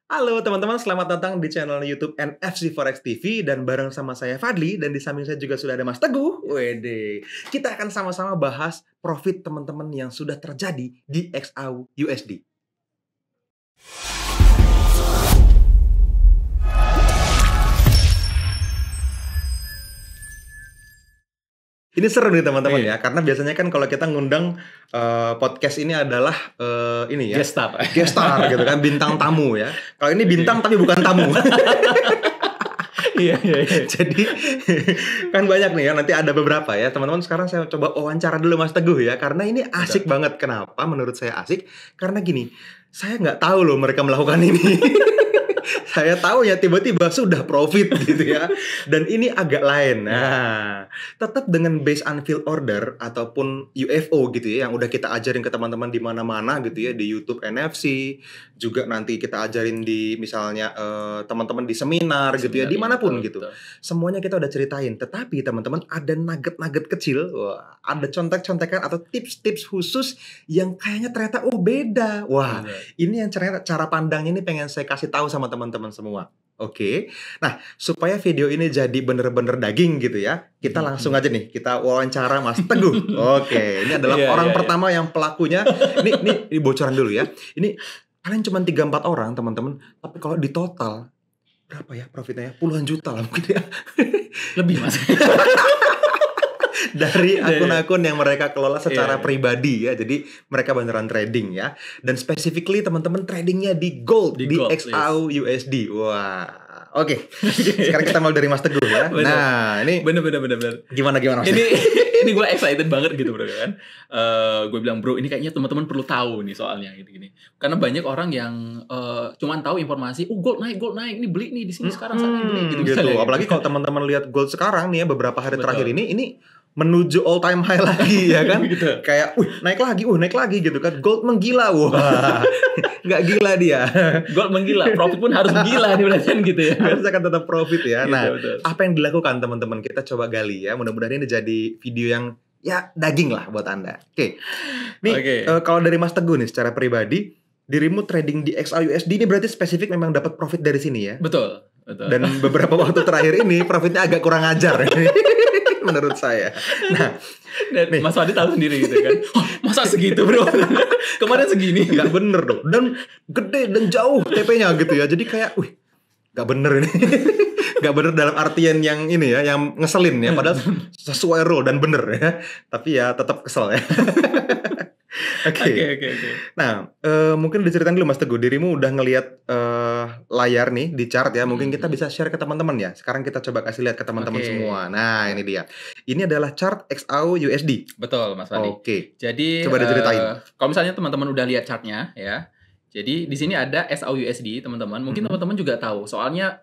Halo teman-teman, selamat datang di channel YouTube NFC Forex TV dan bareng sama saya Fadli dan di samping saya juga sudah ada Mas Teguh. Wede. Kita akan sama-sama bahas profit teman-teman yang sudah terjadi di XAU USD. Ini seru nih teman-teman ya, karena biasanya kan kalau kita ngundang podcast ini adalah ini ya, guest star gitu kan, bintang tamu ya. Kalau ini bintang tapi bukan tamu. Iya. Jadi kan banyak nih ya, nanti ada beberapa ya teman-teman. Sekarang saya coba wawancara dulu Mas Teguh ya, karena ini asik banget. Kenapa? Menurut saya asik karena gini, saya nggak tahu loh mereka melakukan ini. Saya tahu ya tiba-tiba sudah profit gitu ya. Dan ini agak lain. Nah, tetap dengan base unfilled order ataupun UFO gitu ya, yang udah kita ajarin ke teman-teman di mana-mana gitu ya, di YouTube NFC, juga nanti kita ajarin di misalnya teman-teman di seminar gitu ya, dimanapun gitu. Semuanya kita udah ceritain. Tetapi teman-teman ada nugget-nugget kecil, ada contek-contekan atau tips-tips khusus yang kayaknya ternyata beda. Wah, ini yang cara pandangnya ini pengen saya kasih tahu sama teman-teman semua. Oke. Nah, supaya video ini jadi bener-bener daging gitu ya, kita langsung aja nih, kita wawancara Mas Teguh. Oke, ini adalah orang pertama yang pelakunya. Ini bocoran dulu ya. Ini kalian cuma 3-4 orang teman-teman, tapi kalau di total berapa ya profitnya? Puluhan juta lah mungkin ya. Lebih Mas. Dari akun-akun yang mereka kelola secara pribadi ya. Jadi mereka beneran trading ya. Dan specifically teman-teman tradingnya di gold, di XAU USD. Wah, oke. Sekarang kita mulai dari Mas Teguh ya. Bener. Nah, ini bener. Gimana Mas? Ini gue excited banget gitu bro kan. Gue bilang bro, ini kayaknya teman-teman perlu tahu nih soalnya gini. Karena banyak orang yang cuman tahu informasi, gold naik, ini beli nih di sini sekarang sana beli gitu. Apalagi kalau teman-teman lihat gold sekarang nih ya, beberapa hari terakhir ini menuju all time high lagi ya kan. Gitu. Kayak naik lagi gitu kan. Gold menggila. Wah. Nggak gila dia. Gold menggila, profit pun harus gila nih berarti gitu ya. Harus akan tetap profit ya. Gitu, nah, betul. Apa yang dilakukan teman-teman? Kita coba gali ya. Mudah-mudahan ini jadi video yang ya daging lah buat Anda. Oke. Nih, kalau dari Mas Teguh nih secara pribadi, dirimu trading di XAU USD ini berarti spesifik memang dapat profit dari sini ya? Betul. Dan beberapa waktu terakhir ini profitnya agak kurang ajar menurut saya. Nah, nih. Mas Fadli tahu sendiri gitu kan. Masa segitu bro? Kemarin segini. Nggak bener dong. Dan gede dan jauh TP-nya gitu ya. Jadi kayak, nggak bener ini. Nggak bener dalam artian yang ini ya, yang ngeselin ya. Padahal sesuai rule dan bener ya. Tapi ya tetap kesel ya. Oke. Nah, mungkin diceritain dulu Mas Teguh, dirimu udah ngelihat layar nih di chart ya. Mungkin kita bisa share ke teman-teman ya. Sekarang kita coba kasih lihat ke teman-teman semua. Nah, ini dia. Ini adalah chart XAU USD. Betul, Mas Fadli. Oke. Jadi coba diceritain. Kalau misalnya teman-teman udah lihat chartnya ya. Jadi di sini ada XAU USD, teman-teman. Mungkin teman-teman juga tahu. Soalnya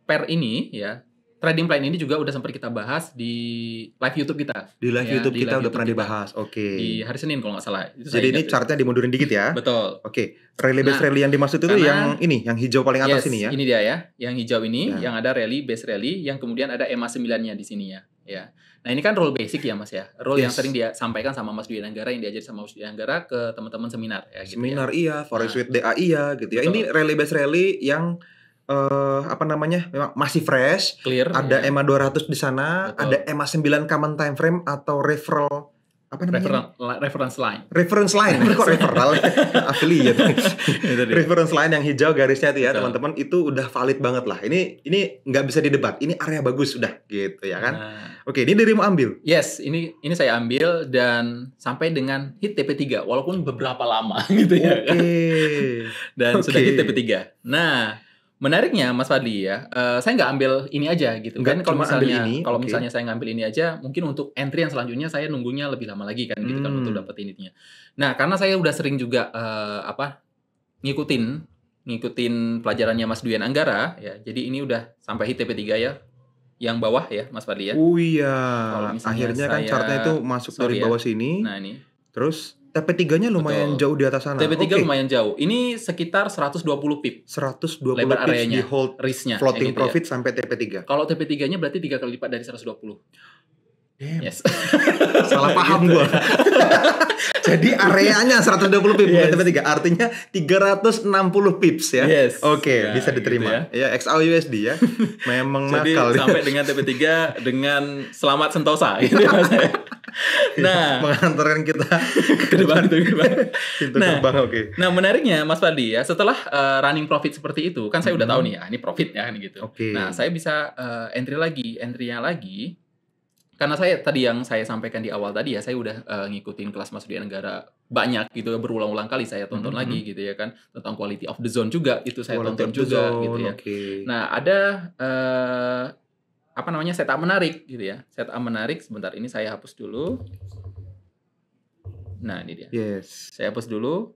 pair ini ya, trading plan ini juga udah sempat kita bahas di live YouTube kita. Di live YouTube kita udah pernah dibahas. Oke. Di hari Senin kalau nggak salah. Jadi ini chartnya dimundurin dikit ya. Betul. Oke. Rally base rally yang dimaksud itu yang ini, yang hijau paling atas ini ya. Ini dia ya. Yang hijau ini, yang ada rally base rally, yang kemudian ada EMA 9-nya di sini ya. Nah, ini kan rule basic ya Mas ya. Rule yang sering dia sampaikan sama Mas Dwi Anggara, yang diajarin sama Mas Dwi Anggara ke teman-teman seminar ya gitu. Seminar iya, Forex with DA iya gitu ya. Betul. Ini rally base rally yang memang masih fresh, clear, ada EMA 200 di sana, ada EMA 9 common time frame atau referral reference line. Reference line, kok referral? Affiliate. Reference line yang hijau garisnya itu ya, teman-teman, itu udah valid banget lah. Ini nggak bisa didebat. Ini area bagus sudah gitu ya kan. Oke, ini dirimu ambil. Yes, ini saya ambil dan sampai dengan hit TP3 walaupun beberapa lama gitu ya. Dan sudah hit TP3. Nah, menariknya Mas Fadli ya, saya nggak ambil ini aja gitu kan. Kalau misalnya saya ngambil ini aja, mungkin untuk entry yang selanjutnya saya nunggunya lebih lama lagi kan gitu kan untuk dapetin ininya. Nah, karena saya udah sering juga ngikutin pelajarannya Mas Dwi Anggara ya. Jadi ini udah sampai hit TP3 ya. Yang bawah ya Mas Fadli ya. Oh iya. Akhirnya kan chartnya itu masuk dari bawah sini. Nah, ini. Terus TP3-nya lumayan jauh di atas sana. TP3 lumayan jauh. Ini sekitar 120 pip. 120 lebar pips areanya, di hold risk-nya, floating gitu profit sampai TP3. Kalau TP3-nya berarti 3 kali lipat dari 120. Damn. Yes. Salah paham Gitu gua. ya. Jadi areanya 120 pips bukan Yes. TP3. Artinya 360 pips ya. Yes. Oke, Ya, bisa gitu diterima. Ya, XAUUSD ya. Memang Jadi nakal. sampai dengan TP3 dengan selamat sentosa gitu ya Mas. Nah, mengantarkan kita ke depan itu ke depan. pintu Nah, gerbang. Oke. Nah, menariknya Mas Fadli ya, setelah running profit seperti itu, kan saya udah tahu nih ya, ini profit ya gitu. Oke. Nah, saya bisa entry-nya lagi. Karena saya tadi yang saya sampaikan di awal tadi ya, saya udah ngikutin kelas masuk di negara banyak gitu, berulang-ulang kali saya tonton lagi gitu ya kan, tentang quality of the zone juga itu saya Quality tonton of the juga zone, gitu ya. oke. Nah, ada apa namanya setup menarik gitu ya. Setup menarik sebentar ini saya hapus dulu. Nah, ini dia. Yes. Saya hapus dulu.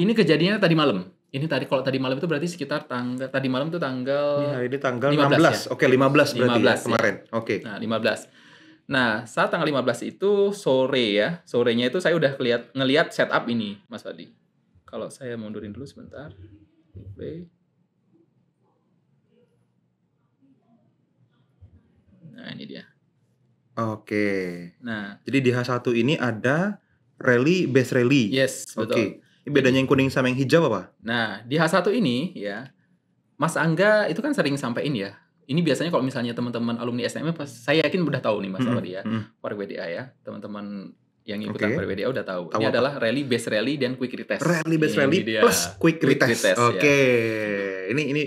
Ini kejadiannya tadi malam. Ini tadi kalau tadi malam itu berarti sekitar tadi malam itu tanggal Ini hari ini tanggal 15 16. ya? Oke, 15 berarti 15 ya, ya. kemarin. Oke. Nah, 15. Nah, saat tanggal 15 itu sore ya. Sorenya itu saya udah ngelihat setup ini, Mas Fadli. Kalau saya mundurin dulu sebentar. Play. Nah, ini dia. Oke. Nah, Jadi di H1 ini ada rally base rally. yes, betul. Oke. Ini bedanya yang kuning sama yang hijau apa? Nah, di H1 ini ya, Mas Angga itu kan sering sampein ya. Ini biasanya kalau misalnya teman-teman alumni SNM, saya yakin udah tahu nih Mas Fadli ya. WDA ya, teman-teman yang ikutan WDA udah tahu. Ini apa? adalah rally base rally dan quick retest. Rally base Ini rally dia. plus quick retest. retest, ya. Oke. Ini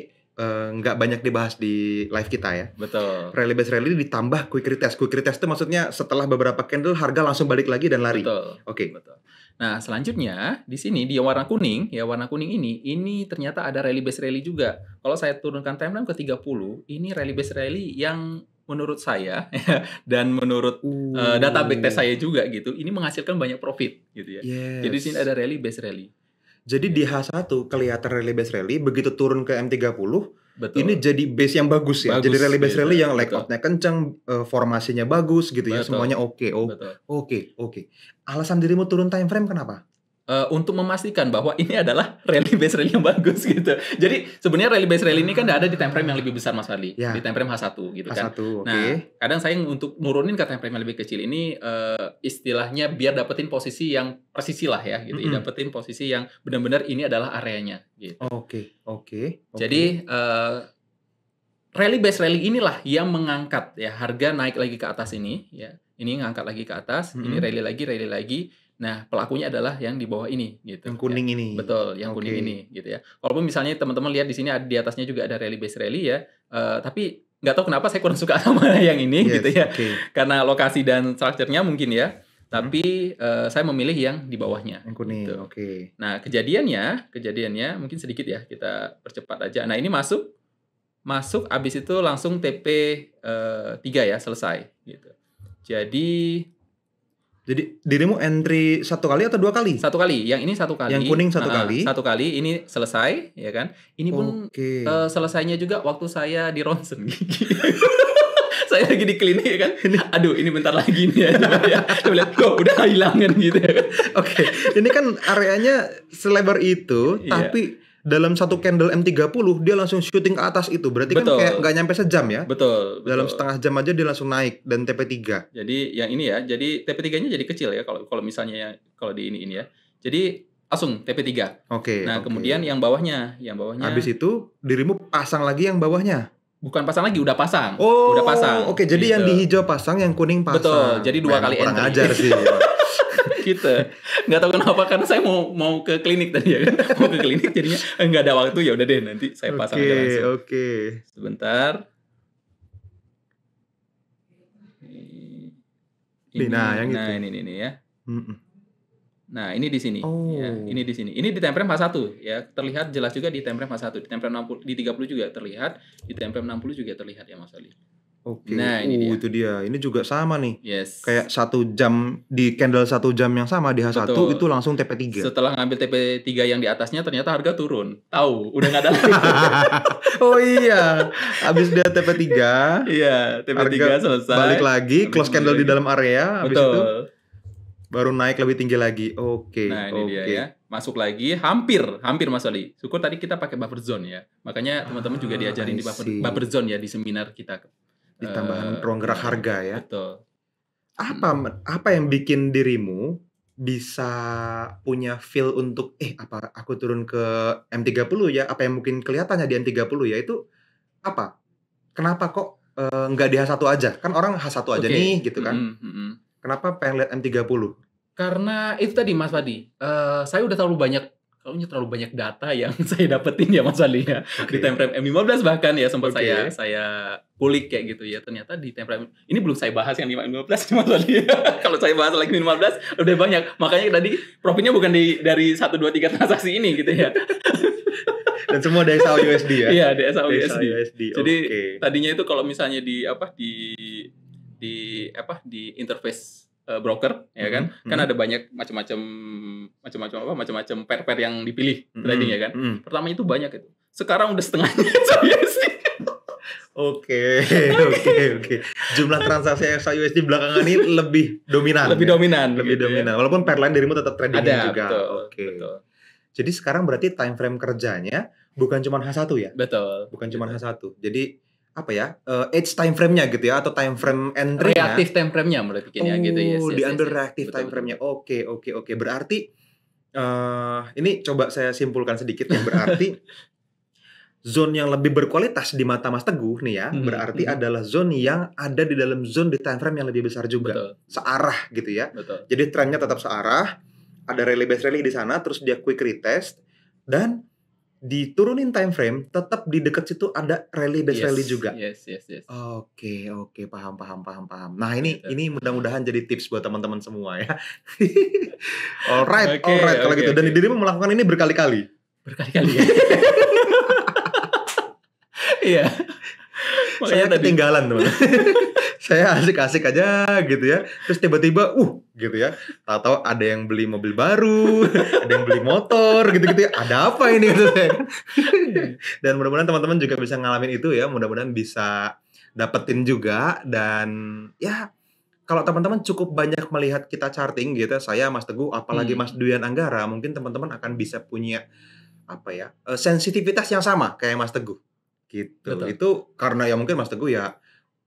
nggak banyak dibahas di live kita ya. Betul. Rally base rally ditambah quick retest. Quick retest itu maksudnya setelah beberapa candle harga langsung balik lagi dan lari. Betul. Oke. Betul. Nah, selanjutnya di sini di warna kuning ini ternyata ada rally base rally juga. Kalau saya turunkan timeline ke 30, ini rally base rally yang menurut saya dan menurut data backtest saya juga gitu, ini menghasilkan banyak profit gitu ya. Yes. Jadi di sini ada rally base rally. Jadi di H1 kelihatan rally base rally, begitu turun ke M30, Betul. ini jadi base yang bagus ya. Bagus, jadi rally base gitu. rally yang Betul. layoutnya kencang, formasinya bagus gitu ya. Betul. Semuanya oke. Betul. Oke. Alasan dirimu turun time frame kenapa? Untuk memastikan bahwa ini adalah rally base rally yang bagus gitu. Jadi sebenarnya rally base rally ini kan ada di time frame yang lebih besar Mas Fadli, Ya. di time frame H1 gitu kan. H1, oke. Nah, kadang saya untuk nurunin ke time frame yang lebih kecil ini istilahnya biar dapetin posisi yang presisi lah ya gitu. Dapetin posisi yang benar-benar ini adalah areanya gitu. Oke. Jadi rally base rally inilah yang mengangkat ya harga naik lagi ke atas ini ya. Ini ngangkat lagi ke atas, ini rally lagi. Nah, pelakunya adalah yang di bawah ini gitu. Yang kuning ya. ini. Betul, yang kuning ini gitu ya. Walaupun misalnya teman-teman lihat di sini di atasnya juga ada rally base rally ya. Tapi nggak tahu kenapa saya kurang suka sama yang ini gitu ya. Okay. Karena lokasi dan strukturnya mungkin ya. Tapi saya memilih yang di bawahnya. Yang kuning. Gitu. Oke. Nah, kejadiannya mungkin sedikit ya, kita percepat aja. Nah, ini masuk habis itu langsung TP 3 ya, selesai gitu. Jadi dirimu entry 1 kali atau 2 kali? 1 kali, yang ini 1 kali. Yang kuning 1 kali. 1 kali, ini selesai, ya kan? Ini pun selesainya juga waktu saya di ronsen gigi. Saya lagi di klinik ya kan. Aduh, ini bentar lagi nih ya. Saya lihat kok udah hilangan gitu ya kan. Oke. Ini kan areanya selebar itu, tapi dalam satu candle M30 dia langsung shooting ke atas itu. Berarti kan kayak nggak nyampe sejam ya? Betul. Dalam setengah jam aja dia langsung naik dan TP3. Jadi yang ini ya, jadi TP3-nya jadi kecil ya kalau misalnya kalau di ini ya. Jadi langsung TP3. Oke. Nah, kemudian yang bawahnya. Habis itu dirimu pasang lagi yang bawahnya. Bukan pasang lagi, udah pasang. Oh, udah pasang. Oke, jadi yang di hijau pasang, yang kuning pasang. Betul. Jadi 2 kali kurang entry. ajar sih. Gitu. Nggak tahu kenapa karena saya mau ke klinik tadi ya. Mau ke klinik jadinya nggak ada waktu, ya udah deh nanti saya pasang aja langsung. Oke. Sebentar. Ini ya. Nah, ini di sini. Ya, ini di sini. Ini di time frame H1 ya. Terlihat jelas juga di time frame H1. Di time frame 60 di 30 juga terlihat, di time frame 60 juga terlihat ya Mas Ali. Oke. Nah, ini dia. Itu dia. Ini juga sama nih. Yes. Kayak 1 jam di candle 1 jam yang sama di H1 Betul. itu langsung TP3. Setelah ngambil TP3 yang di atasnya ternyata harga turun. Tahu, udah nggak ada lagi. Oh iya. Habis dia TP3. Iya, TP3 selesai. Balik lagi, close candle di dalam area, habis itu baru naik lebih tinggi lagi. Oke. Nah, ini dia ya. Masuk lagi, hampir Mas Ali. Syukur tadi kita pakai buffer zone ya. Makanya teman-teman juga diajarin di buffer zone ya di seminar kita. Tambahan ruang gerak harga ya. Betul. Apa yang bikin dirimu bisa punya feel untuk, apa aku turun ke M30 ya, apa yang mungkin kelihatannya di M30 ya, itu apa? Kenapa kok, nggak di H1 aja? Kan orang H1 aja nih gitu kan. Kenapa pengen lihat M30? Karena itu tadi Mas Fadi, saya udah terlalu banyak data yang saya dapetin ya Mas Fadi ya. Di time frame M15 bahkan ya sempat saya kulik kayak gitu ya. Ternyata di time frame ini belum saya bahas yang M15 Mas Fadi. Kalau saya bahas lagi M15 udah banyak. Makanya tadi profitnya bukan dari 1 2 3 transaksi ini gitu ya. Dan semua dari SAO USD ya? Iya, dari SAO USD. Jadi tadinya itu kalau misalnya di interface broker ya kan, kan ada banyak macam-macam pair yang dipilih trading ya kan. Pertama itu banyak itu. Sekarang udah setengahnya SAO USD. Oke. Jumlah transaksi SAO USD belakangan ini lebih dominan. Lebih dominan. Walaupun pair lain dirimu tetap trading juga. Betul. Jadi sekarang berarti time frame kerjanya bukan cuma H1 ya? Betul. Bukan cuma H1. Jadi apa ya? Age time frame-nya gitu ya, atau time frame entry-nya. Reactive time frame-nya menurut bikinnya gitu ya. Di under reactive time frame-nya. Oke. Berarti ini coba saya simpulkan sedikit ya. Berarti zone yang lebih berkualitas di mata Mas Teguh nih ya, berarti adalah zone yang ada di dalam zone di time frame yang lebih besar juga. Betul. Searah gitu ya. Betul. Jadi trennya tetap searah, ada rally base rally di sana, terus dia quick retest, dan diturunin time frame, tetap di dekat situ ada rally base rally juga. Yes. Oke, paham. Nah ini mudah-mudahan jadi tips buat teman-teman semua ya. Alright. Kalau gitu. Dan dirimu melakukan ini berkali-kali ya. Iya. Saya ketinggalan teman. Saya asik-asik aja gitu ya. Terus tiba-tiba gitu ya. Tahu-tahu ada yang beli mobil baru, ada yang beli motor gitu-gitu ya. Ada apa ini gitu ya. Dan mudah-mudahan teman-teman juga bisa ngalamin itu ya. Mudah-mudahan bisa dapetin juga. Dan ya kalau teman-teman cukup banyak melihat kita charting gitu, saya Mas Teguh, apalagi Mas Duyan Anggara, mungkin teman-teman akan bisa punya sensitivitas yang sama kayak Mas Teguh. Gitu. Betul. Itu karena ya mungkin Mas Teguh ya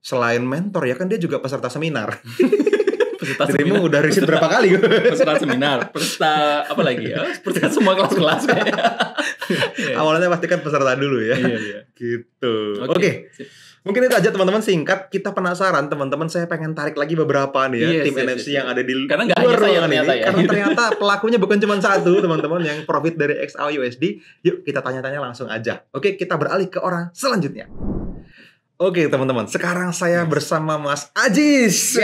selain mentor ya kan dia juga peserta seminar. Dirimu udah riset berapa kali? Peserta seminar, peserta apa lagi ya? Peserta semua kelas-kelas kayaknya. Awalnya pasti kan peserta dulu ya. Iya. Gitu. Oke. Mungkin itu aja teman-teman, singkat. Kita penasaran teman-teman, saya pengen tarik lagi beberapa nih ya tim NFC yang ada di karena nggak hanya saya ternyata ya. Karena ternyata pelakunya bukan cuma satu teman-teman yang profit dari XAU USD. Yuk kita tanya-tanya langsung aja. Oke, kita beralih ke orang selanjutnya. Oke teman-teman, sekarang saya bersama Mas Ajis.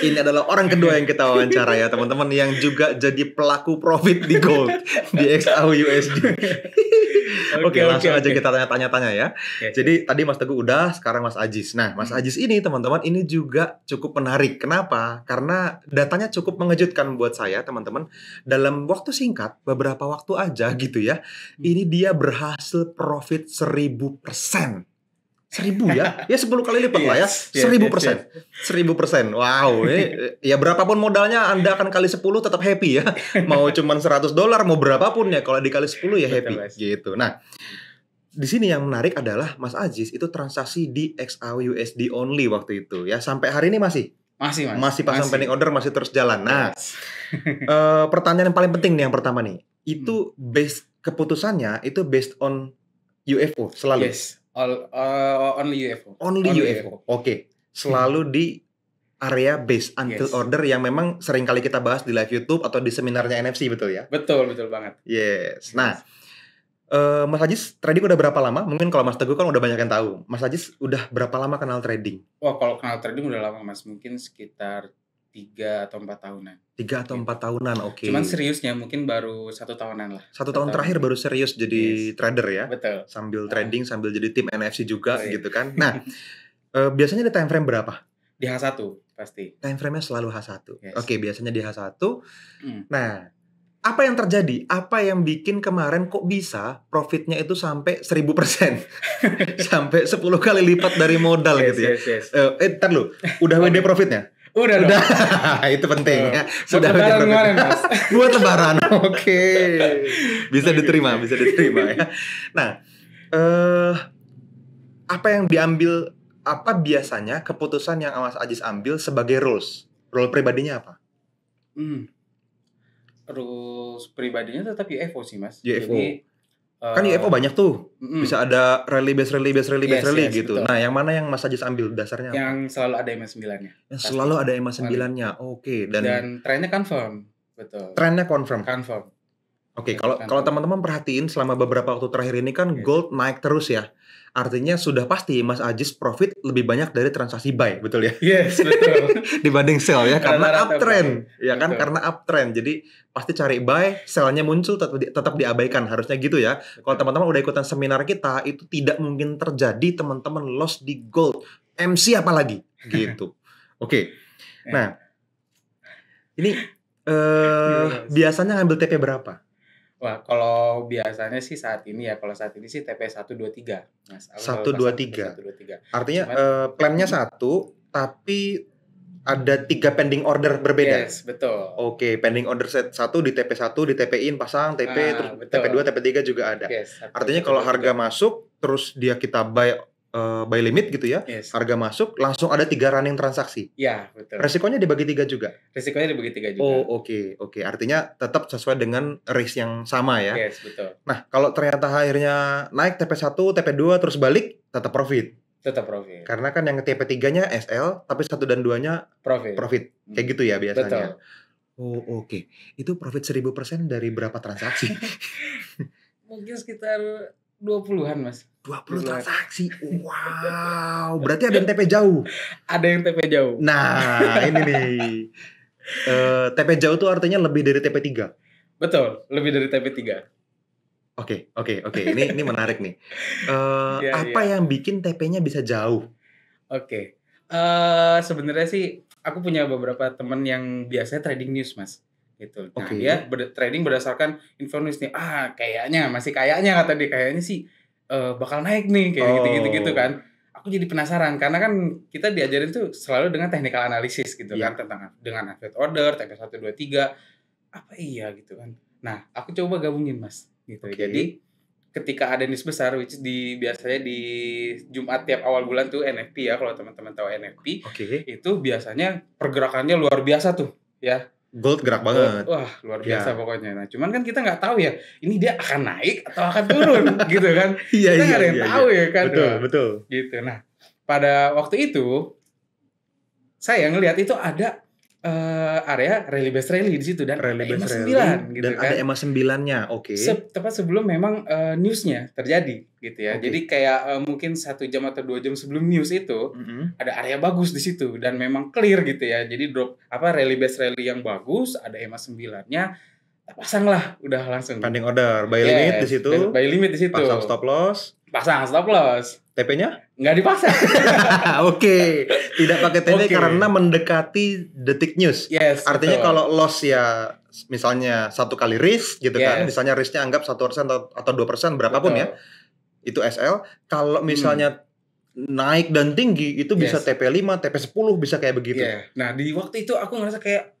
Ini adalah orang kedua yang kita wawancara ya teman-teman, yang juga jadi pelaku profit di gold di XAU USD. Oke, langsung aja kita tanya-tanya ya. Jadi tadi Mas Teguh udah, sekarang Mas Ajis. Nah, Mas Ajis ini teman-teman, ini juga cukup menarik. Kenapa? Karena datanya cukup mengejutkan buat saya teman-teman. Dalam waktu singkat, beberapa waktu aja gitu ya, ini dia berhasil profit 1000%. 1000 ya? Ya 10 kali lipat lah ya. 1000%. 1000%. Wow, ini ya berapapun modalnya Anda akan kali 10 tetap happy ya. Mau cuman $100, mau berapapun ya, kalau dikali 10 ya happy. Betul, gitu. Nah, di sini yang menarik adalah Mas Ajis itu transaksi di XAU USD only waktu itu ya. Sampai hari ini masih pasang pending order, masih terus jalan. Nah, pertanyaan yang paling penting nih yang pertama nih. Itu keputusannya itu based on UFO selalu. Yes. Only UFO. Only UFO. Oke. Selalu di area base until order yang memang sering kali kita bahas di live YouTube atau di seminarnya NFC, betul ya? Betul banget. Yes. Nah, Mas Ajis trading udah berapa lama? Mungkin kalau Mas Teguh kan udah banyak yang tahu. Mas Ajis udah berapa lama kenal trading? Wah, kalau kenal trading udah lama Mas. Mungkin sekitar 3 atau 4 tahunan. 3 atau 4 tahunan, oke. Cuman seriusnya mungkin baru 1 tahunan lah. 1 tahun terakhir baru serius jadi trader ya? Betul. Sambil trading, sambil jadi tim NFC juga gitu kan. Nah, biasanya di time frame berapa? Di H1 pasti. Time frame-nya selalu H1. Oke, biasanya di H1. Nah, apa yang terjadi? Apa yang bikin kemarin kok bisa profitnya itu sampai 1000%? Sampai 10 kali lipat dari modal gitu ya? Ntar lu, udah WD profitnya? Udah. Itu penting ya. Sudah lebaran kemarin, Mas. Buat lebaran. Oke. Bisa diterima ya. Nah, apa yang diambil, apa biasanya keputusan yang Mas Ajis ambil sebagai role pribadinya apa? Rules pribadinya tetap UFO sih Mas. UFO. Jadi Kan UFO banyak tuh. Bisa ada rally base gitu. betul. Nah, yang mana yang Mas Ajis ambil dasarnya apa? Yang selalu ada EMA 9-nya. Yang selalu ada EMA 9-nya. Oke, dan trennya confirm. Betul. Trennya confirm. Oke, kalau teman-teman perhatiin selama beberapa waktu terakhir ini kan gold naik terus ya. Artinya sudah pasti Mas Ajis profit lebih banyak dari transaksi buy, betul ya? Yes, betul. Dibanding sell ya, karena uptrend. Ya kan, Betul. karena uptrend. Jadi pasti cari buy, sell-nya muncul tetap diabaikan, harusnya gitu ya. Kalau teman-teman udah ikutan seminar kita, itu tidak mungkin terjadi teman-teman loss di gold. MC apalagi gitu. Oke. Nah, ini biasanya ngambil TP berapa? Wah, kalau biasanya sih saat ini sih TP 123, Mas. 123. 123. Artinya plannya 1, tapi ada 3 pending order berbeda. Yes, betul. Oke, pending order set 1 di TP 1 di TP-in pasang, TP terus betul. TP 2, TP 3 juga ada. Yes, Artinya kalau harga masuk terus kita buy limit gitu ya. Yes. Harga masuk langsung ada 3 running transaksi. Ya, betul. Resikonya dibagi 3 juga. Resikonya dibagi 3 juga. Oh, oke. Artinya tetap sesuai dengan risk yang sama ya. Yes, betul. Nah, kalau ternyata akhirnya naik TP 1, TP 2 terus balik, tetap profit. Tetap profit. Karena kan yang TP 3-nya SL, tapi 1 dan 2-nya profit. Kayak gitu ya biasanya. Betul. Oh, oke. Itu profit 1000% dari berapa transaksi? Mungkin sekitar 20-an, Mas. 20 transaksi. Wow. Berarti ada yang TP jauh. Ada yang TP jauh. Nah, ini nih. TP jauh tuh artinya lebih dari TP 3. Betul, lebih dari TP 3. Oke. Ini menarik nih. Apa yang bikin TP-nya bisa jauh? Oke. Sebenarnya sih aku punya beberapa teman yang biasanya trading news, Mas. Gitu. Nah, dia trading berdasarkan info news nih. Kayaknya kata dia kayaknya sih bakal naik nih kayak gitu kan. Aku jadi penasaran karena kan kita diajarin tuh selalu dengan technical analysis gitu kan, tentang dengan advert order, TP 1 2 3. Apa iya gitu kan. Nah, aku coba gabungin, Mas. Gitu. Jadi ketika ada news besar which biasanya di Jumat tiap awal bulan tuh NFP ya, kalau teman-teman tahu NFP. Itu biasanya pergerakannya luar biasa tuh ya. Gold gerak banget. Wah, luar biasa pokoknya. Nah, cuman kan kita nggak tahu ya, ini dia akan naik atau akan turun gitu kan. Kita nggak ada yang tahu ya kan. Betul. Gitu. Nah, pada waktu itu saya ngelihat itu ada area rally base rally di situ dan rally ada EMA 9 gitu dan kan. ada EMA 9-nya. Tepat sebelum memang newsnya terjadi gitu ya. Jadi kayak mungkin 1 jam atau 2 jam sebelum news itu ada area bagus di situ dan memang clear gitu ya. Jadi rally base rally yang bagus, ada EMA 9-nya. Pasang lah udah langsung. Pending order, buy limit di situ. Buy limit di situ. Pasang stop loss. TP-nya? Nggak dipasang. Oke. Tidak pakai TP karena mendekati detik news. Yes, artinya kalau loss ya misalnya 1 kali risk gitu kan. Misalnya risknya anggap 1% atau 2% berapapun ya. Itu SL. Kalau misalnya naik dan tinggi itu bisa TP 5, TP 10 bisa kayak begitu. Nah, di waktu itu aku ngerasa kayak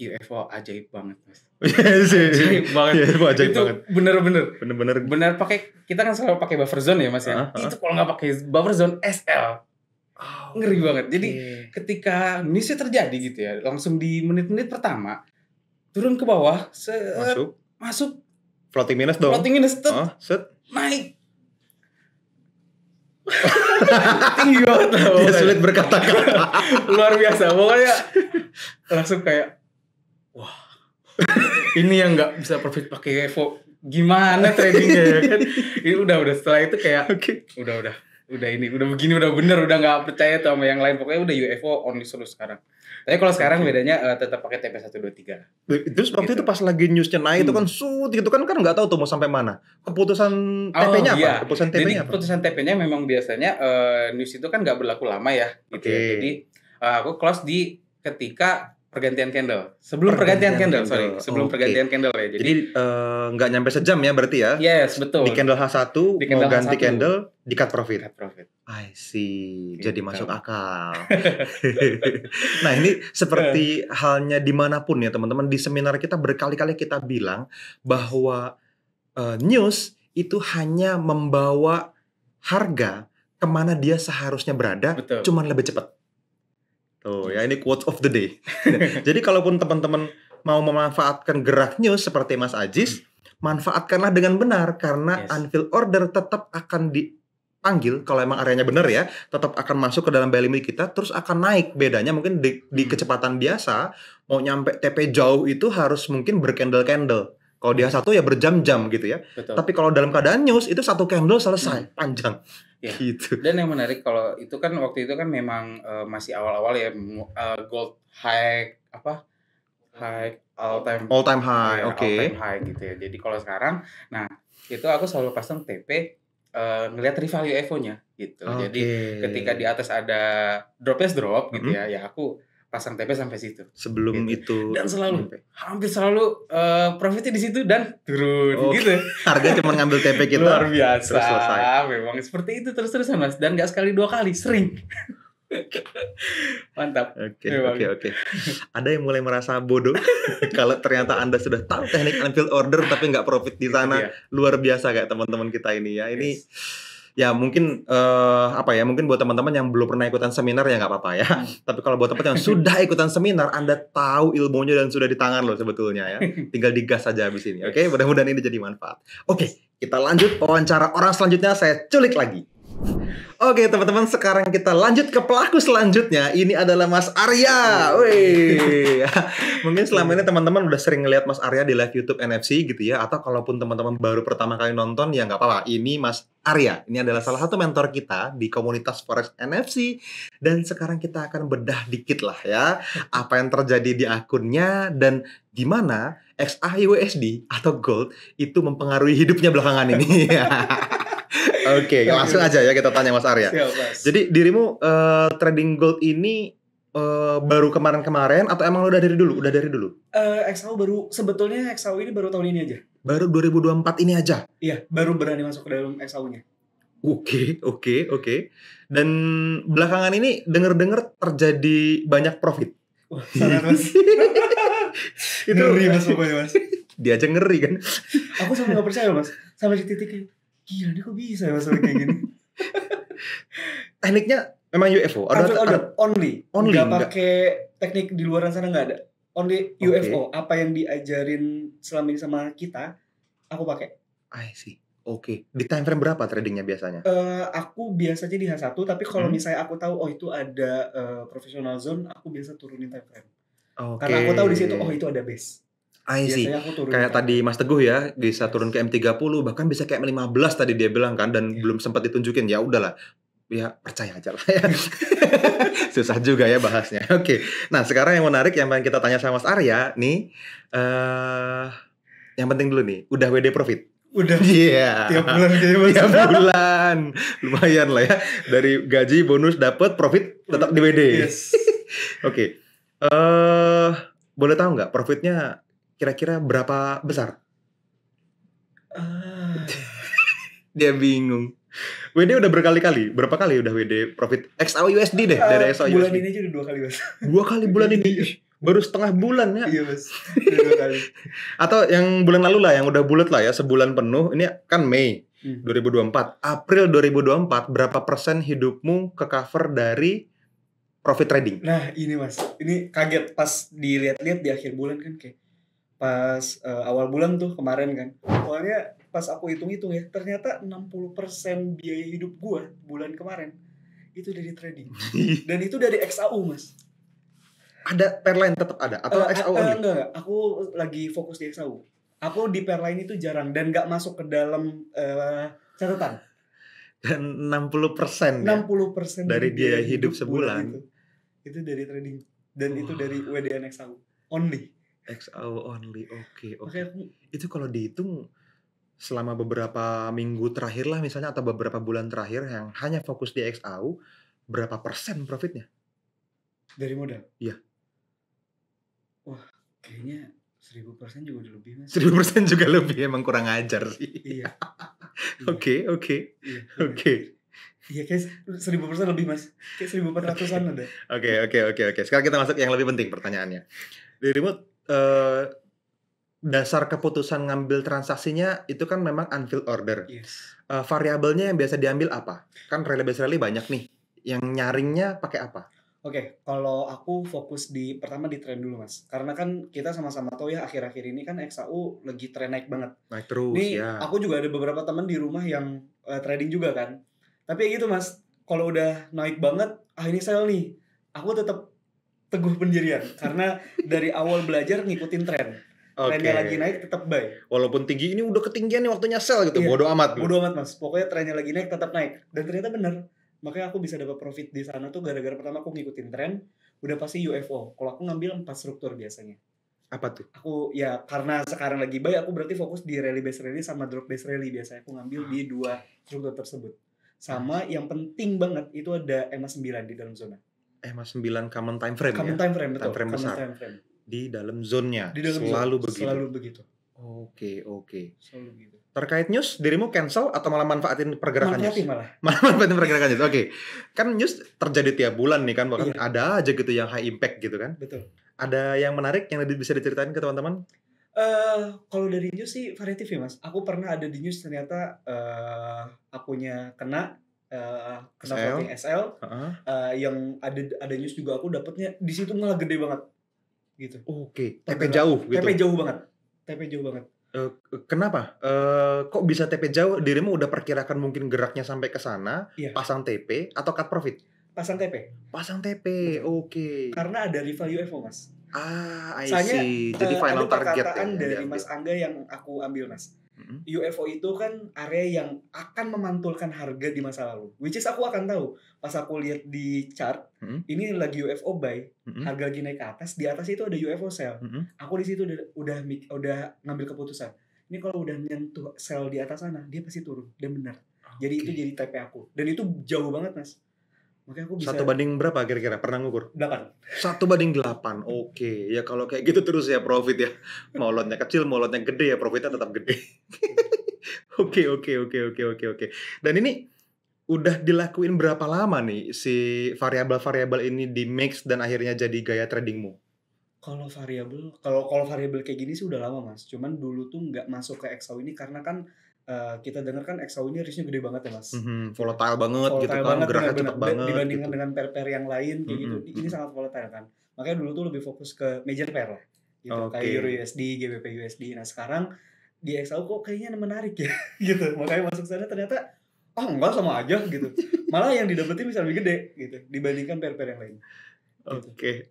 UFO ajaib banget, Mas. Ajaib banget. Itu bener-bener pakai, kita kan selalu pakai buffer zone ya, Mas ya. Itu kalau nggak pakai buffer zone SL ngeri banget. Jadi ketika newsnya terjadi gitu ya, langsung di menit-menit pertama turun ke bawah, masuk floating minus dong. Naik. Tinggi banget lah. Dia sulit berkata-kata. Luar biasa. Pokoknya langsung kayak wah, ini yang nggak bisa profit pakai UFO, gimana tradingnya ya kan? Ini udah setelah itu kayak udah begini udah bener, udah nggak percaya tuh sama yang lain, pokoknya udah UFO only solusi sekarang. Tapi kalau sekarang bedanya tetap pakai TP 123. Terus waktu itu pas lagi newsnya naik itu kan gitu kan nggak tahu tuh mau sampai mana. Keputusan TP-nya apa? Keputusan TP-nya apa? Keputusan TP-nya memang biasanya news itu kan nggak berlaku lama ya. Gitu ya. Jadi aku close di ketika pergantian candle. Sebelum pergantian candle ya. Jadi nggak nyampe sejam ya berarti ya? Yes, betul. Di candle H1 mau ganti candle di cut profit. I see. Gitu. Jadi masuk akal. Nah, ini seperti halnya dimanapun ya teman-teman. Di seminar kita berkali-kali kita bilang bahwa news itu hanya membawa harga kemana dia seharusnya berada, Betul. cuman lebih cepat. Tuh ya, ini quote of the day. Jadi kalaupun teman-teman mau memanfaatkan gerak news seperti Mas Ajis, manfaatkanlah dengan benar karena unfilled order tetap akan dipanggil kalau emang areanya benar ya, tetap akan masuk ke dalam buy limit kita, terus akan naik. Bedanya mungkin di kecepatan biasa mau nyampe TP jauh itu harus mungkin bercandle-candle. Kalau dia satu ya berjam-jam gitu ya. Betul. Tapi kalau dalam keadaan news itu satu candle selesai, panjang. Ya. Gitu. Dan yang menarik kalau itu kan waktu itu kan memang masih awal-awal ya, gold high all time high, oke. all time high gitu ya. Jadi kalau sekarang, nah itu aku selalu pasang TP ngelihat revalue EVO-nya gitu. Jadi ketika di atas ada drop gitu ya aku pasang TP sampai situ. Sebelum gitu. itu Dan hampir selalu profitnya di situ dan turun gitu. Harga cuma ngambil TP kita. Luar biasa. Terus selesai. Memang seperti itu terus-terusan Mas, dan nggak sekali 2 kali, sering. Mantap. Oke. Ada yang mulai merasa bodoh kalau ternyata Anda sudah tahu teknik unfilled order tapi nggak profit di sana. Luar biasa kayak teman-teman kita ini ya. Ini ya mungkin mungkin buat teman-teman yang belum pernah ikutan seminar ya nggak apa-apa ya. Tapi kalau buat teman-teman yang sudah ikutan seminar, Anda tahu ilmunya dan sudah di tangan loh sebetulnya ya. Tinggal digas saja habis ini. Oke, mudah-mudahan ini jadi manfaat. Oke, kita lanjut wawancara orang selanjutnya, saya culik lagi. Oke teman-teman, sekarang kita lanjut ke pelaku selanjutnya. Ini adalah Mas Arya. Wih. Mungkin selama ini teman-teman udah sering ngeliat Mas Arya di live YouTube NFC gitu ya. Atau kalaupun teman-teman baru pertama kali nonton ya nggak apa-apa. Ini Mas Arya. Ini adalah salah satu mentor kita di komunitas Forex NFC. Dan sekarang kita akan bedah dikit lah ya. Apa yang terjadi di akunnya dan gimana XAUUSD atau Gold itu mempengaruhi hidupnya belakangan ini. Oke, langsung aja ya kita tanya Mas Arya. Siap, Mas. Jadi dirimu trading gold ini baru kemarin-kemarin atau emang udah dari dulu? XAU sebetulnya XAU ini baru tahun ini aja. Baru 2024 ini aja? Iya, baru berani masuk ke dalam XAU-nya. Oke. Dan belakangan ini denger-denger terjadi banyak profit. Wah, sangat Mas. Itu ngeri Mas pokoknya Mas. Dia aja ngeri kan. Aku sampai gak percaya Mas. Sampai di titik gila ini kok bisa ya Mas kayak gini. Tekniknya memang UFO? Ada only. Nggak pakai teknik di luar sana, nggak ada. Only UFO. Apa yang diajarin selama ini sama kita, aku pakai. I see. Oke. Di time frame berapa tradingnya biasanya? Aku biasanya di H1, tapi kalau misalnya aku tahu itu ada professional zone, aku biasa turunin time frame. Karena aku tahu di situ itu ada base. I see. Kayak tadi Mas Teguh ya, bisa turun ke M30, bahkan bisa kayak M15 tadi dia bilang kan, dan belum sempat ditunjukin. Ya udahlah, ya percaya aja lah ya. Susah juga ya bahasnya. Oke. Nah sekarang yang menarik yang pengen kita tanya sama Mas Arya nih, yang penting dulu nih, udah WD profit? Udah. Iya. Tiap bulan kayaknya Mas. Tiap bulan. Lumayan lah ya. Dari gaji, bonus, dapat profit tetap di WD. Yes. Oke. Boleh tahu nggak profitnya kira-kira berapa besar? Dia bingung. WD udah berkali-kali. Berapa kali udah WD profit? XAUUSD deh. Dari XAUUSD. Bulan ini aja udah 2 kali Mas. 2 kali bulan ini. Baru setengah bulan ya. Iya Mas. 2 kali. Atau yang bulan lalu lah, yang udah bulat lah ya, sebulan penuh. Ini kan Mei 2024. April 2024, berapa persen hidupmu ke cover dari profit trading? Nah ini Mas, ini kaget pas dilihat-lihat di akhir bulan kan, kayak pas awal bulan tuh kemarin kan. Awalnya pas aku hitung-hitung ya, ternyata 60% biaya hidup gua bulan kemarin itu dari trading. Dan itu dari XAU Mas. Ada Pairline tetap ada atau XAU only? Enggak, aku lagi fokus di XAU. Aku di Pairline itu jarang dan gak masuk ke dalam catatan. Dan 60% ya? 60% dari biaya hidup sebulan. Itu dari trading. Dan itu dari WDN XAU only. XAU only, oke. Itu kalau dihitung selama beberapa minggu terakhir lah misalnya, atau beberapa bulan terakhir yang hanya fokus di XAU, berapa persen profitnya? Dari modal? Iya. Wah, kayaknya 1000% juga udah lebih Mas. 1000% juga lebih, emang kurang ajar sih. Iya. Oke. Iya, kayak 1000% lebih Mas. Kayak 1400-an ada. Oke. Sekarang kita masuk yang lebih penting pertanyaannya. Dirimu dasar keputusan ngambil transaksinya itu kan memang unfilled order. Yes. Variabelnya yang biasa diambil apa? Kan rally-based rally banyak nih. Yang nyaringnya pakai apa? Oke, kalau aku fokus pertama di tren dulu Mas. Karena kan kita sama-sama tahu ya akhir-akhir ini kan XAU lagi tren naik banget. Naik terus Nih, ya. aku juga ada beberapa teman di rumah yang trading juga kan. Tapi ya gitu Mas, kalau udah naik banget, ini sell nih. Aku tetap teguh pendirian karena dari awal belajar ngikutin tren. Trennya lagi naik tetap buy. Walaupun tinggi ini udah ketinggian nih waktunya sell gitu. Iya, Bodoh amat. Bodoh amat Mas. Pokoknya trennya lagi naik tetap naik. Dan ternyata benar. Makanya aku bisa dapat profit di sana tuh gara-gara pertama aku ngikutin tren, udah pasti UFO. Kalau aku ngambil 4 struktur biasanya. Apa tuh? Aku ya karena sekarang lagi buy, aku berarti fokus di rally based rally sama drop based rally biasanya aku ngambil di 2 struktur tersebut. Sama yang penting banget itu ada EMA 9 di dalam zona. EMA 9 common time frame Common time frame betul. Time frame besar. Time frame. Di dalam zone-nya. Di dalam selalu zone. begitu. Selalu begitu. Oke. Selalu begitu. Terkait news, dirimu cancel atau malah manfaatin pergerakan news? Malah. Manfaatin pergerakan news. Oke. Kan news terjadi tiap bulan nih kan, bahkan ada aja gitu yang high impact gitu kan. Betul. Ada yang menarik yang bisa diceritain ke teman-teman? Kalau dari news sih variatif ya Mas. Aku pernah ada di news ternyata akunya kena floating SL. Yang ada news juga aku dapatnya di situ malah gede banget. Gitu. Oke. TP jauh gitu. TP jauh banget. Kenapa? Kok bisa TP jauh? Dirimu udah perkirakan mungkin geraknya sampai ke sana, pasang TP atau cut profit? Pasang TP. Oke. Karena ada rival UFO Mas. I see. Jadi final target perkataan dari Mas Angga yang aku ambil Mas. UFO itu kan area yang akan memantulkan harga di masa lalu. Which is aku akan tahu. Pas aku lihat di chart, ini lagi UFO buy, harga lagi naik ke atas, di atas itu ada UFO sell. Aku di situ udah ngambil keputusan. Ini kalau udah nyentuh sell di atas sana, dia pasti turun. Dan benar. Jadi itu jadi TP aku. Dan itu jauh banget Mas. Makanya aku bisa 1 banding berapa kira-kira? Pernah ngukur? 8. 1/8. Oke. Ya kalau kayak gitu terus ya profit ya. Mau lotnya kecil, mau lotnya gede ya profitnya tetap gede. Oke. Dan ini udah dilakuin berapa lama nih si variabel-variabel ini di mix dan akhirnya jadi gaya tradingmu? Kalau variabel kayak gini sih udah lama Mas. Cuman dulu tuh nggak masuk ke XAU ini karena kan kita dengar kan XAU ini risknya gede banget ya Mas. Volatile banget gitu kan, geraknya cepet banget. Dibandingkan gitu. dengan pair-pair yang lain kayak gitu, ini sangat volatile kan. Makanya dulu tuh lebih fokus ke major pair lah. Gitu, kayak Euro USD, GBP USD. Nah sekarang di XAU kok kayaknya menarik ya gitu. Makanya masuk sana ternyata enggak sama aja gitu. Malah yang didapetin bisa lebih gede gitu dibandingkan pair-pair yang lain. Oke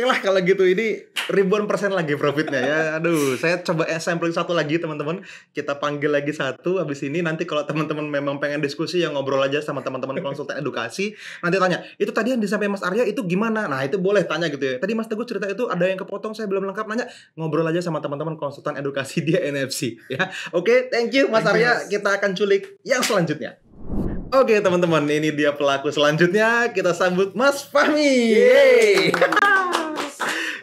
lah kalau gitu, ini ribuan persen lagi profitnya ya. Aduh, saya coba sampling satu lagi teman-teman. Kita panggil lagi satu. Habis ini nanti kalau teman-teman memang pengen diskusi, yang ngobrol aja sama teman-teman konsultan edukasi. Nanti tanya, itu tadi yang disampaikan Mas Arya itu gimana? Nah itu boleh tanya gitu ya. Tadi Mas Teguh cerita itu ada yang kepotong, saya belum lengkap nanya. Ngobrol aja sama teman-teman konsultan edukasi dia NFC ya. Oke, thank you Mas Arya. Kita akan culik yang selanjutnya. Oke teman-teman, ini dia pelaku selanjutnya. Kita sambut Mas Fahmi. Yeay.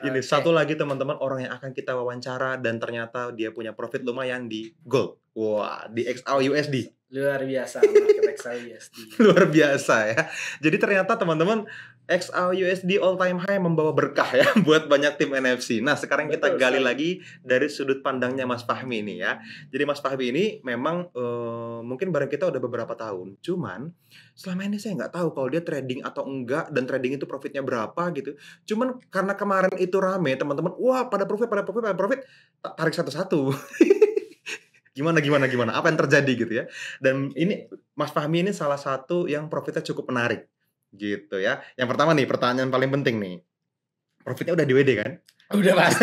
Ini satu lagi teman-teman, orang yang akan kita wawancara dan ternyata dia punya profit lumayan di gold. Wah, di XAU USD. Luar biasa market XAU USD. Luar biasa ya. Jadi ternyata teman-teman, XAU USD all time high membawa berkah ya buat banyak tim NFC. Nah, sekarang kita gali lagi dari sudut pandangnya Mas Fahmi ini ya. Jadi Mas Fahmi ini memang mungkin bareng kita udah beberapa tahun. Cuman selama ini saya nggak tahu kalau dia trading atau enggak, dan trading itu profitnya berapa gitu. Cuman karena kemarin itu rame teman-teman, wah pada profit, tarik satu-satu. Gimana? Apa yang terjadi gitu ya? Dan ini Mas Fahmi ini salah satu yang profitnya cukup menarik. Gitu ya. Yang pertama nih, pertanyaan paling penting nih. Profitnya udah di WD kan? Udah pasti.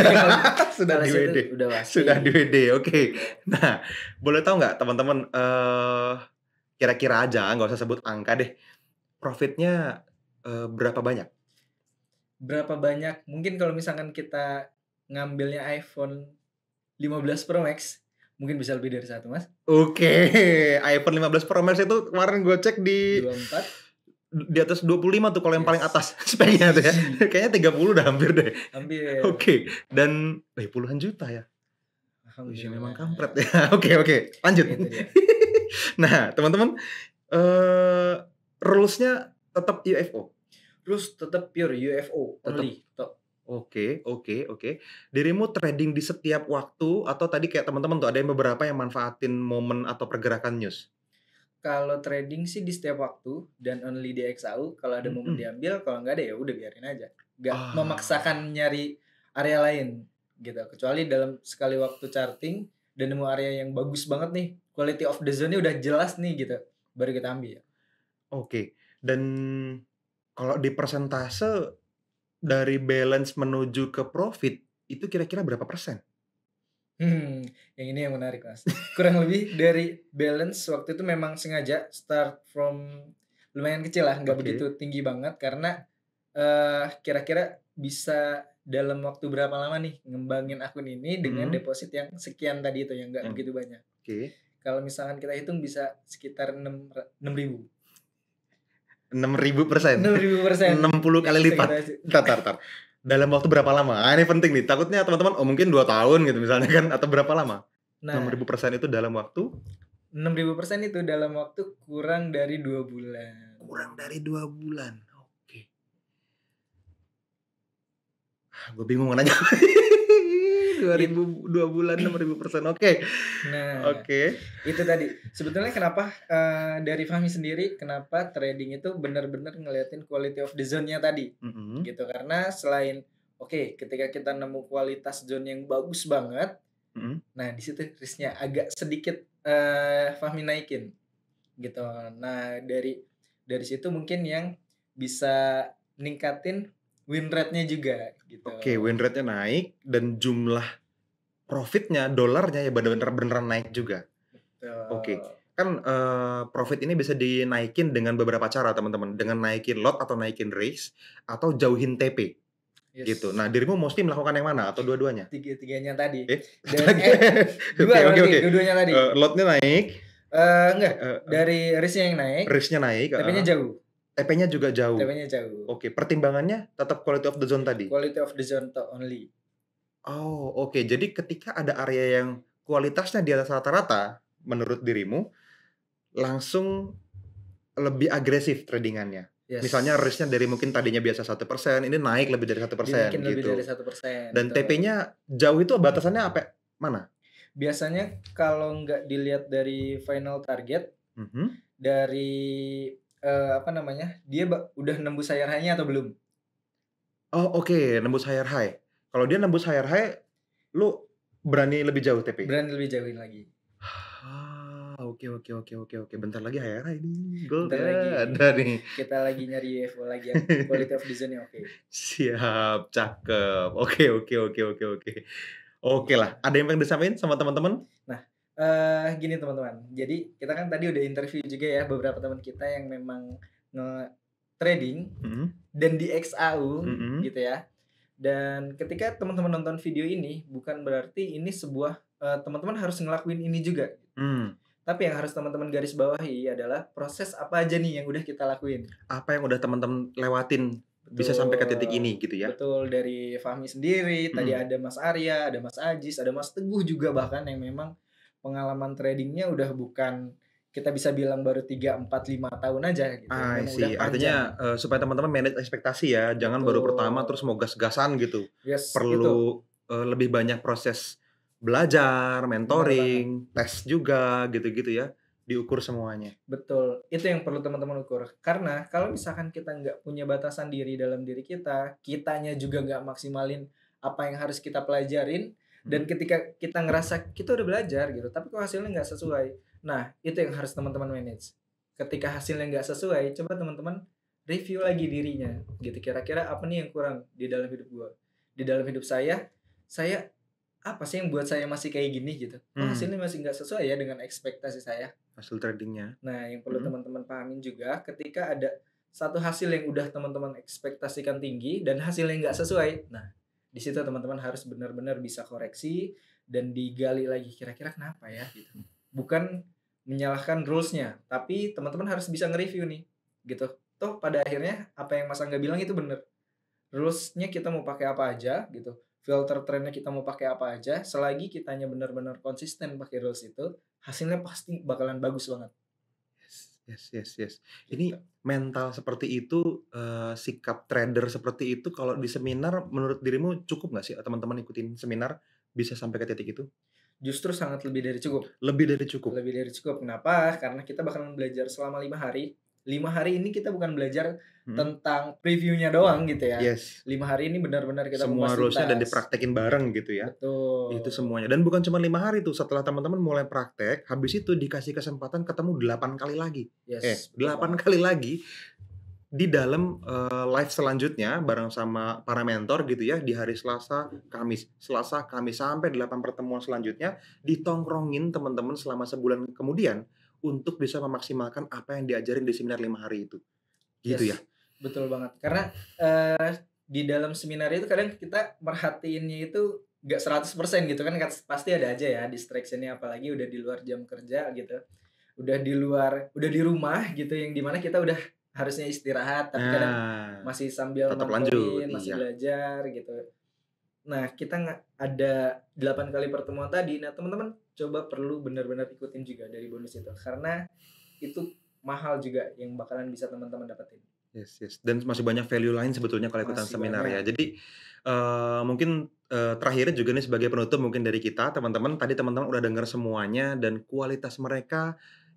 Sudah di WD. Sudah di WD. Oke. Nah, boleh tahu nggak teman-teman kira-kira aja, nggak usah sebut angka deh. Profitnya berapa banyak? Berapa banyak? Mungkin kalau misalkan kita ngambilnya iPhone 15 Pro Max, mungkin bisa lebih dari 1, Mas. Oke. iPhone 15 Pro Max itu kemarin gue cek di 24. Di atas 25 tuh kalau yang paling atas speknya tuh ya. Kayaknya 30 udah hampir deh. Hampir. Oke. Dan puluhan juta ya. Alhamdulillah. Memang kampret ya. Oke. Lanjut. Nah, teman-teman, rules-nya tetap UFO. Terus tetap pure UFO only. Oke. Dirimu trading di setiap waktu atau tadi kayak teman-teman tuh ada yang beberapa yang manfaatin momen atau pergerakan news? Kalau trading sih di setiap waktu dan only di XAU. Kalau ada momen Mhm. diambil, kalau nggak ada ya udah biarin aja. Nggak Ah, memaksakan nyari area lain gitu. Kecuali dalam sekali waktu charting dan nemu area yang bagus banget nih, quality of the zone-nya udah jelas nih gitu, baru kita ambil. oke. Dan kalau di persentase dari balance menuju ke profit, itu kira-kira berapa persen? Yang ini yang menarik Mas. Kurang lebih dari balance waktu itu memang sengaja start from lumayan kecil lah, nggak Oke. begitu tinggi banget karena kira-kira bisa dalam waktu berapa lama nih ngembangin akun ini dengan Mhm. deposit yang sekian tadi itu yang nggak Yang begitu banyak. oke. Kalau misalkan kita hitung bisa sekitar 6.000. 6.000%. 6.000%. 60 kali lipat. Sekitar Entar. Dalam waktu berapa lama? Ah, ini penting nih. Takutnya teman-teman, oh mungkin 2 tahun gitu misalnya kan atau berapa lama? Nah, 6.000% itu dalam waktu 6.000% itu dalam waktu kurang dari 2 bulan. kurang dari 2 bulan. Oke. Gue bingung mau nanya. 2000 2 bulan 6.000%. Oke. Nah, Oke. itu tadi. Sebetulnya kenapa dari Fahmi sendiri kenapa trading itu benar-benar ngeliatin quality of the zone-nya tadi. Mhm. Gitu. Karena selain ketika kita nemu kualitas zone yang bagus banget, Mhm. nah di situ risknya agak sedikit Fahmi naikin gitu. Nah, dari situ mungkin yang bisa ningkatin win rate-nya juga gitu. Oke, win rate-nya naik dan jumlah profitnya, dolarnya ya bener-bener beneran naik juga. Oke. Betul. Kan, profit ini bisa dinaikin dengan beberapa cara teman-teman, dengan naikin lot atau naikin raise atau jauhin TP, gitu. Yes. Nah, dirimu mostly melakukan yang mana atau dua-duanya? Tiga-tiganya tadi. Satu Dan lagi. dua berarti Oke. dua-duanya tadi. Lot-nya naik, Enggak, eee, dari risk-nya yang naik, raise-nya naik, TP-nya jauh. TP-nya juga jauh. TP-nya jauh. Oke, pertimbangannya tetap quality of the zone tadi? Quality of the zone only. Oh, oke. Jadi ketika ada area yang kualitasnya di atas rata-rata, menurut dirimu, langsung lebih agresif tradingannya. Yes. Misalnya risk-nya dari mungkin tadinya biasa 1%, ini naik lebih dari 1% Mungkin lebih dari gitu. 1%. Dan betul. TP-nya jauh itu batasannya apa? Mana? Biasanya kalau nggak dilihat dari final target, Mhm. dari dia udah nembus higher high-nya atau belum? Oh, oke, nembus higher high. Kalau dia nembus higher high, lu berani lebih jauh TP? Berani lebih jauhin lagi. Oke. Bentar lagi higher high nih. Gold Bentar lagi. ada nih. Kita lagi nyari UFO lagi yang quality of the zone-nya oke. Siap, cakep. Oke. Oke lah, ada yang pengen disampaikan sama teman-teman? Nah, gini teman-teman. Jadi kita kan tadi udah interview juga ya beberapa teman kita yang memang trading Mhm. dan di XAU Mhm. gitu ya. Dan ketika teman-teman nonton video ini bukan berarti ini sebuah teman-teman harus ngelakuin ini juga. Tapi yang harus teman-teman garis bawahi adalah proses apa aja nih yang udah kita lakuin. Apa yang udah teman-teman lewatin bisa sampai ke titik ini gitu ya? Betul, dari Fahmi sendiri, tadi ada Mas Arya, ada Mas Ajis, ada Mas Teguh juga bahkan yang memang pengalaman tradingnya udah bukan kita bisa bilang baru 3, 4, 5 tahun aja gitu. I Memang udah see. panjang. Artinya supaya teman-teman manage ekspektasi ya, jangan baru pertama terus mau gas-gasan gitu. Yes, itu. Perlu lebih banyak proses belajar, mentoring, tes juga gitu-gitu ya, diukur semuanya. Betul, itu yang perlu teman-teman ukur. Karena kalau misalkan kita nggak punya batasan diri dalam diri kita, kitanya juga nggak maksimalin apa yang harus kita pelajarin, dan ketika kita ngerasa kita udah belajar gitu, tapi kok hasilnya nggak sesuai. Nah, itu yang harus teman-teman manage. Ketika hasilnya nggak sesuai, coba teman-teman review lagi dirinya. Gitu, kira-kira apa nih yang kurang di dalam hidup gua. Di dalam hidup saya apa sih yang buat saya masih kayak gini gitu. Kok hasilnya masih nggak sesuai ya dengan ekspektasi saya. Hasil tradingnya. Nah, yang perlu teman-teman pahamin juga ketika ada satu hasil yang udah teman-teman ekspektasikan tinggi dan hasilnya nggak sesuai. Nah, di situ teman-teman harus benar-benar bisa koreksi dan digali lagi kira-kira kenapa ya gitu. Bukan menyalahkan rules-nya, tapi teman-teman harus bisa nge-review nih gitu. Toh pada akhirnya apa yang Mas Angga bilang itu benar. Rules-nya kita mau pakai apa aja gitu. Filter trendnya kita mau pakai apa aja, selagi kitanya benar-benar konsisten pakai rules itu, hasilnya pasti bakalan bagus banget. Yes. Ini mental seperti itu, sikap trader seperti itu kalau di seminar menurut dirimu cukup nggak sih teman-teman ikutin seminar bisa sampai ke titik itu? Justru sangat lebih dari cukup. Lebih dari cukup? Lebih dari cukup. Kenapa? Karena kita bakalan belajar selama 5 hari. 5 hari ini kita bukan belajar tentang previewnya doang gitu ya. Yes. 5 hari ini benar-benar kita semua kupas rulesnya dan tuntas. dipraktekin bareng gitu ya. Betul. Itu semuanya. Dan bukan cuma 5 hari tuh, setelah teman-teman mulai praktek, habis itu dikasih kesempatan ketemu 8 kali lagi. Yes, 8 kali lagi di dalam live selanjutnya bareng sama para mentor gitu ya, di hari Selasa, Kamis, sampai 8 pertemuan selanjutnya ditongkrongin teman-teman selama sebulan kemudian untuk bisa memaksimalkan apa yang diajarin di seminar 5 hari itu. Gitu ya. Betul banget. Karena di dalam seminar itu kadang kita merhatiinnya itu gak 100% gitu kan, pasti ada aja ya distraction-nya, apalagi udah di luar jam kerja gitu. Udah di rumah gitu, yang dimana kita udah harusnya istirahat tapi kadang masih sambil nontonin, masih belajar gitu. Nah, kita ada 8 kali pertemuan tadi. Nah, teman-teman coba perlu benar-benar ikutin juga dari bonus itu, karena itu mahal juga yang bakalan bisa teman-teman dapetin. Yes. Dan masih banyak value lain sebetulnya kalau ikutan seminar ya. Jadi mungkin terakhir juga nih sebagai penutup mungkin dari kita, teman-teman udah dengar semuanya dan kualitas mereka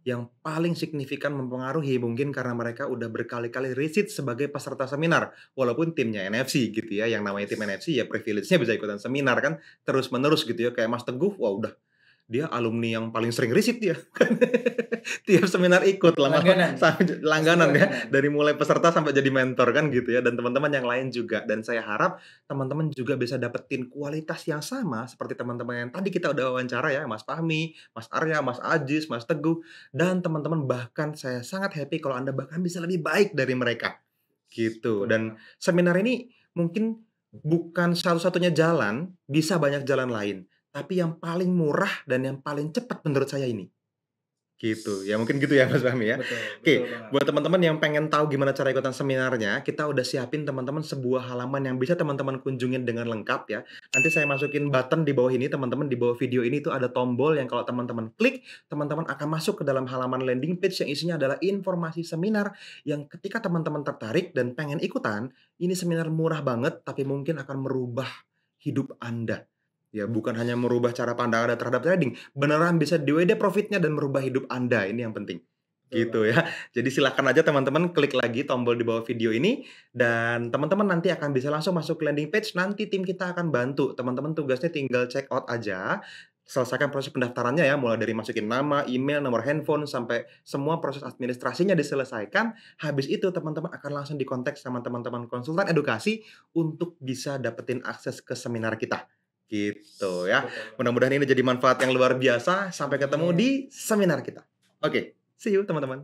yang paling signifikan mempengaruhi mungkin karena mereka udah berkali-kali riset sebagai peserta seminar walaupun timnya NFC gitu ya. Yang namanya tim NFC ya privilege-nya bisa ikutan seminar kan terus-menerus gitu ya. Kayak Mas Teguh, wah udah dia alumni yang paling sering riset dia. Tiap seminar ikut langganan ya, dari mulai peserta sampai jadi mentor kan gitu ya, dan teman-teman yang lain juga. Dan saya harap teman-teman juga bisa dapetin kualitas yang sama seperti teman-teman yang tadi kita udah wawancara ya, Mas Fahmi, Mas Arya, Mas Ajis, Mas Teguh, dan teman-teman. Bahkan saya sangat happy kalau Anda bahkan bisa lebih baik dari mereka gitu. Dan seminar ini mungkin bukan satu-satunya jalan, bisa banyak jalan lain, tapi yang paling murah dan yang paling cepat menurut saya ini. Gitu. Ya mungkin gitu ya Mas Fahmi ya. Oke, buat teman-teman yang pengen tahu gimana cara ikutan seminarnya, kita udah siapin teman-teman sebuah halaman yang bisa teman-teman kunjungin dengan lengkap ya. Nanti saya masukin button di bawah ini, teman-teman, di bawah video ini tuh ada tombol yang kalau teman-teman klik, teman-teman akan masuk ke dalam halaman landing page yang isinya adalah informasi seminar yang ketika teman-teman tertarik dan pengen ikutan, ini seminar murah banget tapi mungkin akan merubah hidup Anda. Ya, bukan hanya merubah cara pandang Anda terhadap trading, beneran bisa di-WD profitnya dan merubah hidup Anda, ini yang penting. Gitu ya. Jadi silakan aja teman-teman klik lagi tombol di bawah video ini dan teman-teman nanti akan bisa langsung masuk ke landing page, nanti tim kita akan bantu. Teman-teman tugasnya tinggal check out aja, selesaikan proses pendaftarannya ya, mulai dari masukin nama, email, nomor handphone, sampai semua proses administrasinya diselesaikan. Habis itu teman-teman akan langsung dikontak sama teman-teman konsultan edukasi untuk bisa dapetin akses ke seminar kita. Gitu ya. Mudah-mudahan ini jadi manfaat yang luar biasa. Sampai ketemu di seminar kita. Oke, see you teman-teman.